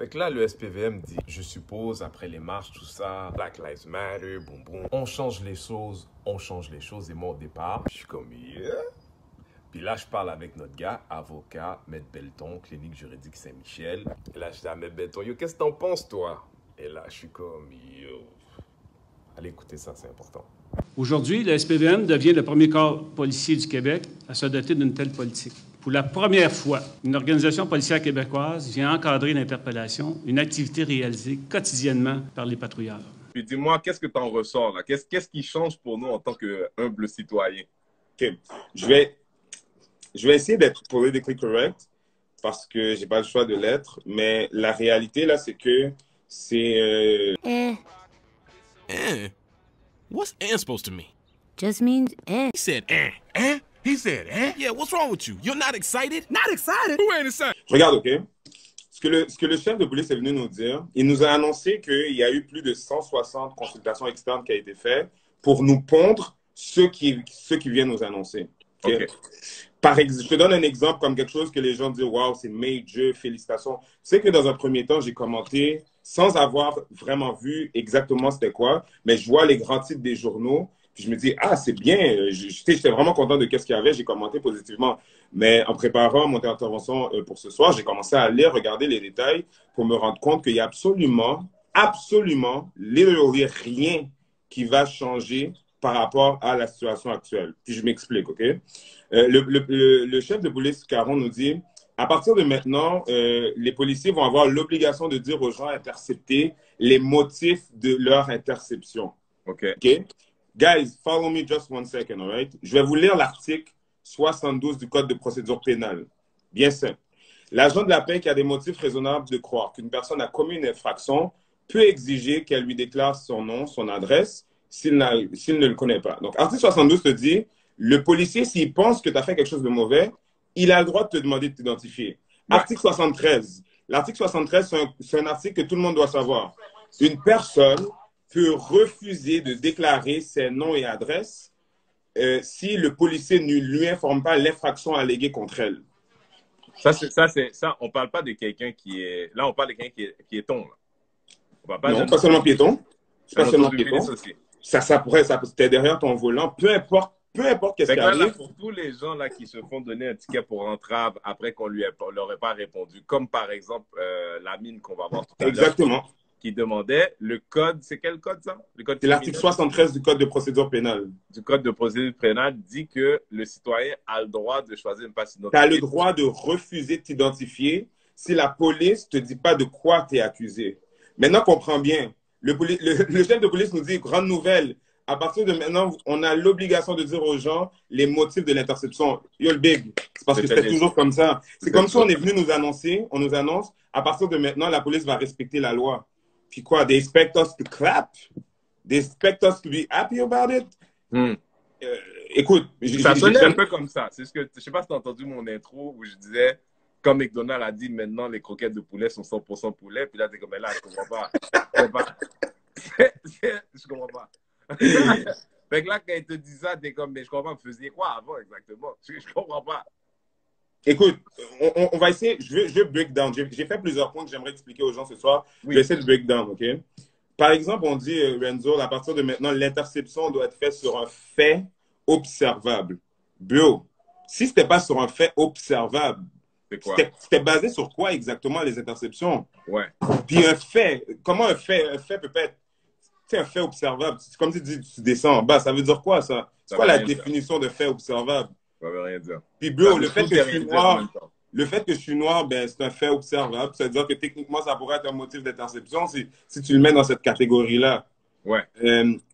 Fait que là, le SPVM dit, je suppose, après les marches, tout ça, Black Lives Matter, boum boum, on change les choses, et moi au départ, je suis comme, yeah. Puis là, je parle avec notre gars, avocat, Maître Belton, clinique juridique Saint-Michel. Et là, je dis à Maître Belton, yo, qu'est-ce que t'en penses, toi? Et là, je suis comme, yo, allez écouter ça, c'est important. Aujourd'hui, le SPVM devient le premier corps policier du Québec à se doter d'une telle politique. Pour la première fois, une organisation policière québécoise vient encadrer l'interpellation, une activité réalisée quotidiennement par les patrouilleurs. Puis dis-moi, qu'est-ce que tu en ressors là? Qu'est-ce qui change pour nous en tant qu'humble citoyen? OK. Je vais essayer d'être politically correct parce que j'ai pas le choix de l'être, mais la réalité là, c'est que c'est... What's "and" supposed to mean? Just means eh. He said "eh." Eh? He said, eh? Yeah, what's wrong with you? You're not excited? Not excited? Who ain't excited? Regarde, OK? Ce que le chef de police est venu nous dire, il nous a annoncé qu'il y a eu plus de 160 consultations externes qui ont été faites pour nous pondre ceux qui viennent nous annoncer. Okay? Okay. Je te donne un exemple comme quelque chose que les gens disent « Wow, c'est major, félicitations ». Tu sais que dans un premier temps, j'ai commenté sans avoir vraiment vu exactement c'était quoi, mais je vois les grands titres des journaux, puis je me dis « Ah, c'est bien ». J'étais vraiment content de ce qu'il y avait, j'ai commenté positivement. Mais en préparant mon intervention pour ce soir, j'ai commencé à lire, regarder les détails pour me rendre compte qu'il y a absolument, literally rien qui va changer par rapport à la situation actuelle. Puis je m'explique, OK? Le chef de police, Caron, nous dit, à partir de maintenant, les policiers vont avoir l'obligation de dire aux gens interceptés les motifs de leur interception. OK. OK? Guys, follow me just one second, all right? Je vais vous lire l'article 72 du Code de procédure pénale. Bien simple. L'agent de la paix qui a des motifs raisonnables de croire qu'une personne a commis une infraction peut exiger qu'elle lui déclare son nom, son adresse, s'il ne le connaît pas. Donc, article 72 te dit, le policier, s'il pense que tu as fait quelque chose de mauvais, il a le droit de te demander de t'identifier. Ouais. Article 73. L'article 73, c'est un article que tout le monde doit savoir. Une personne peut refuser de déclarer ses noms et adresses si le policier ne lui informe pas l'infraction alléguée contre elle. Ça, on parle pas de quelqu'un qui est... Là, on parle de quelqu'un qui est piéton. Là. On parle pas non, pas seulement piéton. Pas seulement piéton. Ça pourrait t'es derrière ton volant, peu importe qu'est-ce qui arrive. Là, pour tous les gens là, qui se font donner un ticket pour entrave après qu'on leur ait pas répondu, comme par exemple la mine qu'on va voir tout à l'heure. Exactement. Qui demandait le code, c'est quel code ça? C'est l'article 73 du Code de procédure pénale. Du Code de procédure pénale dit que le citoyen a le droit de choisir de ne pas s'identifier. Tu as le droit de refuser de t'identifier si la police ne te dit pas de quoi tu es accusé. Maintenant, comprends bien. Le chef de police nous dit, grande nouvelle, à partir de maintenant, on a l'obligation de dire aux gens les motifs de l'interception. Yo, le big, c'est parce que c'était toujours comme ça. C'est comme si on est venu nous annoncer, on nous annonce, à partir de maintenant, la police va respecter la loi. Puis quoi, they expect us to clap? They expect us to be happy about it? Écoute, ça sonnait un peu comme ça. C'est ce que, je sais pas si tu as entendu mon intro où je disais, comme McDonald's a dit, maintenant les croquettes de poulet sont 100% poulet. Puis là, t'es comme, mais là, je comprends pas. Je comprends pas. Fait que là, quand il te dit ça, t'es comme, mais je comprends pas, vous faisiez quoi avant exactement? Je comprends pas. Écoute, on va essayer, je veux break down. J'ai fait plusieurs points que j'aimerais expliquer aux gens ce soir. Oui. Je vais essayer de break down, OK? Par exemple, on dit, Renzo, à partir de maintenant, l'interception doit être faite sur un fait observable. Bro, si c'était pas sur un fait observable, c'était basé sur quoi exactement les interceptions? Ouais. Puis un fait, comment un fait peut pas être, c'est un fait observable. C'est comme si tu descends en bas, ça veut dire quoi ça? C'est quoi la définition de fait observable? Ça veut rien dire. Puis bro, le fait que je suis noir, ben, c'est un fait observable. Ça veut dire que techniquement, ça pourrait être un motif d'interception si tu le mets dans cette catégorie-là. Ouais.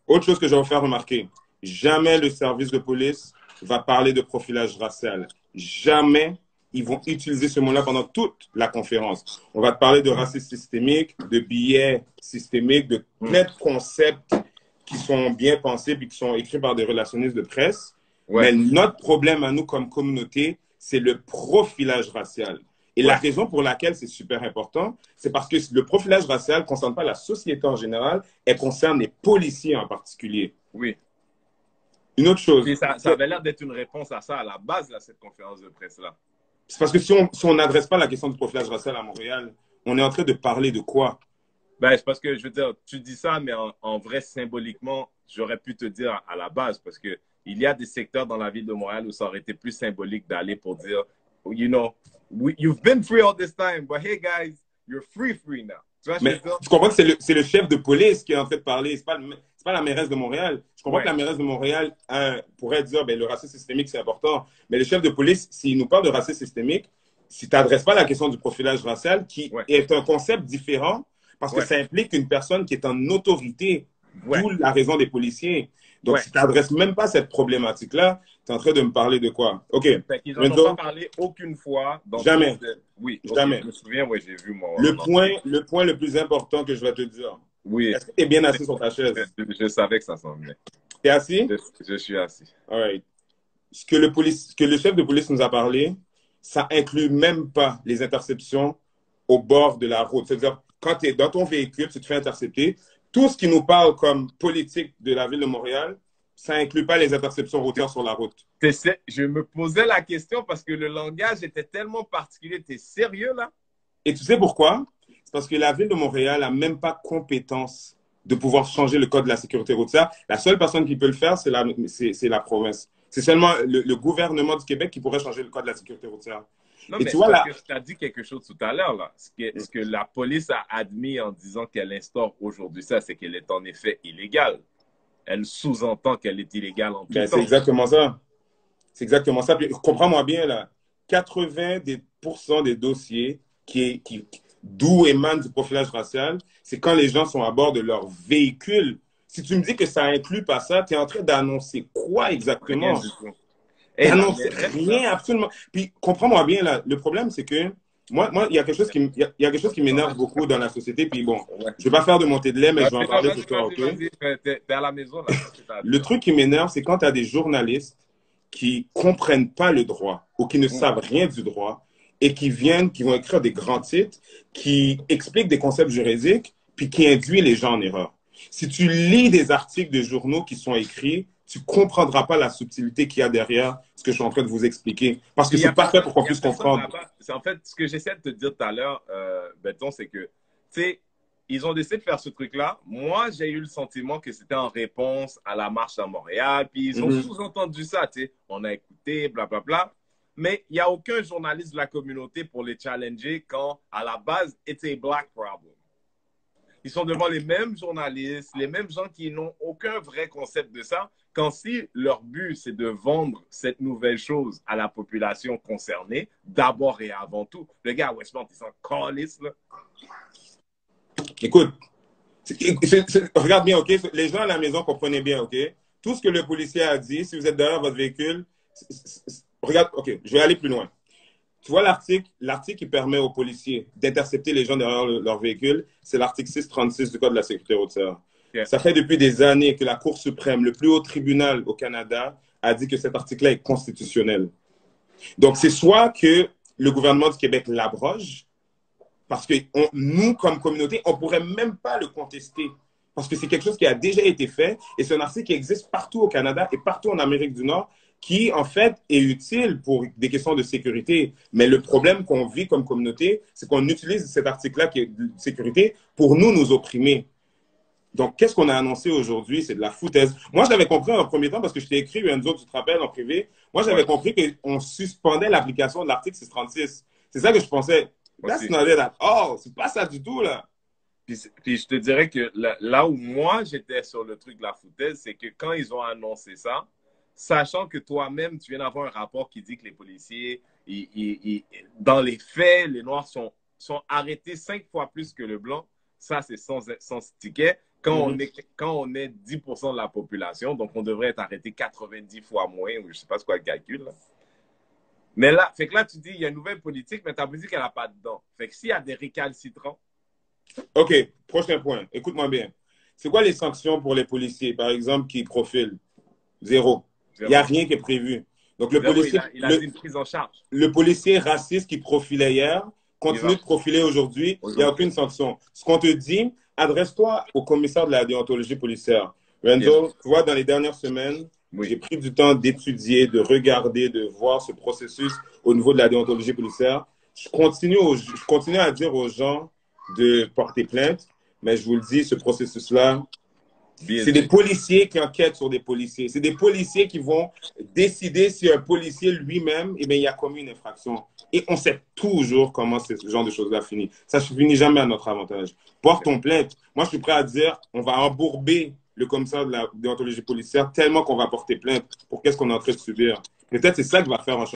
Autre chose que je vais vous faire remarquer, jamais le service de police va parler de profilage racial. Jamais ils vont utiliser ce mot-là pendant toute la conférence. On va te parler de racisme systémique, de biais systémiques, de plein de concepts qui sont bien pensés et qui sont écrits par des relationnistes de presse. Ouais. Mais notre problème à nous comme communauté, c'est le profilage racial. Et la raison pour laquelle c'est super important, c'est parce que le profilage racial ne concerne pas la société en général, elle concerne les policiers en particulier. Oui. Une autre chose. Et ça avait l'air d'être une réponse à ça à la base, là, cette conférence de presse-là. C'est parce que si on n'adresse pas la question du profilage racial à Montréal, on est en train de parler de quoi? Ben, c'est parce que, je veux dire, tu dis ça, mais en vrai, symboliquement, j'aurais pu te dire à la base, parce que il y a des secteurs dans la ville de Montréal où ça aurait été plus symbolique d'aller pour dire, you know, you've been free all this time, but hey guys, you're free now. Tu vois, Mais tu comprends que c'est le chef de police qui est en train de parler, c'est pas la mairesse de Montréal. Je comprends que la mairesse de Montréal pourrait dire, ben, le racisme systémique, c'est important, mais le chef de police, s'il nous parle de racisme systémique, si tu n'adresses pas la question du profilage racial, qui est un concept différent, parce que ça implique une personne qui est en autorité, d'où la raison des policiers. Donc, si tu n'adresses même pas cette problématique-là, tu es en train de me parler de quoi? OK. Ils n'en ont pas parlé aucune fois. Jamais. Oui, jamais. Je me souviens, j'ai vu moi. Le point le plus important que je vais te dire. Oui. Est-ce que tu es bien assis sur ta chaise? Je savais que ça s'en venait. Tu es assis? Je suis assis. All right. Ce que le chef de police nous a parlé, ça inclut même pas les interceptions au bord de la route. C'est-à-dire, quand tu es dans ton véhicule, tu te fais intercepter, tout ce qui nous parle comme politique de la ville de Montréal, ça inclut pas les interceptions routières sur la route. Je me posais la question parce que le langage était tellement particulier. Tu es sérieux, là? Et tu sais pourquoi? C'est parce que la ville de Montréal n'a même pas compétence de pouvoir changer le code de la sécurité routière. La seule personne qui peut le faire, c'est la province. C'est seulement le gouvernement du Québec qui pourrait changer le code de la sécurité routière. Non, et mais tu vois, là, tu as dit quelque chose tout à l'heure, là. Ce que la police a admis en disant qu'elle instaure aujourd'hui ça, c'est qu'elle est en effet illégale. Elle sous-entend qu'elle est illégale en tout temps. C'est exactement ça. C'est exactement ça. Puis, comprends-moi bien, là. 80% des dossiers d'où émane du profilage racial, c'est quand les gens sont à bord de leur véhicule. Si tu me dis que ça inclut pas ça, tu es en train d'annoncer quoi exactement? Rien du tout. T'annonces rien, absolument. Puis, comprends-moi bien, là. Le problème, c'est que moi, il y a quelque chose qui m'énerve beaucoup dans la société. Puis bon, je vais pas faire de montée de lait, mais je vais en parler ce soir, OK? T'es à la maison, là. Le truc qui m'énerve, c'est quand tu as des journalistes qui comprennent pas le droit ou qui ne savent rien du droit et qui vont écrire des grands titres, qui expliquent des concepts juridiques, puis qui induisent les gens en erreur. Si tu lis des articles de journaux qui sont écrits, tu comprendras pas la subtilité qu'il y a derrière ce que je suis en train de vous expliquer. Parce que c'est pas fait pour qu'on puisse comprendre. C'est en fait, ce que j'essaie de te dire tout à l'heure, Béton, c'est que, tu sais, ils ont décidé de faire ce truc-là. Moi, j'ai eu le sentiment que c'était en réponse à la marche à Montréal. Puis ils ont sous-entendu ça, tu sais. On a écouté, blablabla. Mais il n'y a aucun journaliste de la communauté pour les challenger quand, à la base, it's a black problem. Ils sont devant les mêmes journalistes, les mêmes gens qui n'ont aucun vrai concept de ça. Quand si leur but, c'est de vendre cette nouvelle chose à la population concernée, d'abord et avant tout. Le gars à Westmount, ils sont callistes, là. Écoute, regarde bien, OK? Les gens à la maison, comprenez bien, OK? Tout ce que le policier a dit, si vous êtes derrière votre véhicule, regarde, OK, je vais aller plus loin. Tu vois l'article qui permet aux policiers d'intercepter les gens derrière leur véhicule, c'est l'article 636 du Code de la sécurité routière. Yeah. Ça fait depuis des années que la Cour suprême, le plus haut tribunal au Canada, a dit que cet article-là est constitutionnel. Donc, c'est soit que le gouvernement du Québec l'abroge, parce que nous, comme communauté, on ne pourrait même pas le contester. Parce que c'est quelque chose qui a déjà été fait et c'est un article qui existe partout au Canada et partout en Amérique du Nord qui, en fait, est utile pour des questions de sécurité. Mais le problème qu'on vit comme communauté, c'est qu'on utilise cet article-là qui est de sécurité pour nous opprimer. Donc, qu'est-ce qu'on a annoncé aujourd'hui? C'est de la foutaise. Moi, je l'avais compris en premier temps parce que je t'ai écrit, Enzo, tu te rappelles, en privé. Moi, j'avais compris qu'on suspendait l'application de l'article 636. C'est ça que je pensais. That's not it at all. C'est pas ça du tout, là. Puis je te dirais que là où moi, j'étais sur le truc de la foutaise, c'est que quand ils ont annoncé ça, sachant que toi-même, tu viens d'avoir un rapport qui dit que les policiers, dans les faits, les Noirs sont arrêtés 5 fois plus que le blanc. Ça, c'est sans ticket. Quand on est 10% de la population, donc on devrait être arrêté 90 fois moins, ou je ne sais pas ce quoi le calcul. Là. Mais là, fait que là, tu dis, il y a une nouvelle politique, mais tu as dit qu'elle n'a pas dedans. Fait que s'il y a des récalcitrants. OK, prochain point. Écoute-moi bien. C'est quoi les sanctions pour les policiers, par exemple, qui profilent? Zéro. Il n'y a rien qui est prévu. Donc, le policier, il a une prise en charge. Le policier raciste qui profilait hier continue de profiler aujourd'hui. Il n'y a aucune sanction. Ce qu'on te dit, adresse-toi au commissaire de la déontologie policière. Renzo, tu vois, dans les dernières semaines, j'ai pris du temps d'étudier, de regarder, de voir ce processus au niveau de la déontologie policière. Je continue à dire aux gens de porter plainte. Mais je vous le dis, ce processus-là, Bien c'est dit. des policiers qui enquêtent sur des policiers. C'est des policiers qui vont décider si un policier lui-même, eh bien, il a commis une infraction. Et on sait toujours comment ce genre de choses-là finit. Ça ne finit jamais à notre avantage. Portons plainte. Moi, je suis prêt à dire, on va embourber le commissaire de la déontologie policière tellement qu'on va porter plainte pour qu'est-ce qu'on est en train de subir. Peut-être c'est ça qui va faire un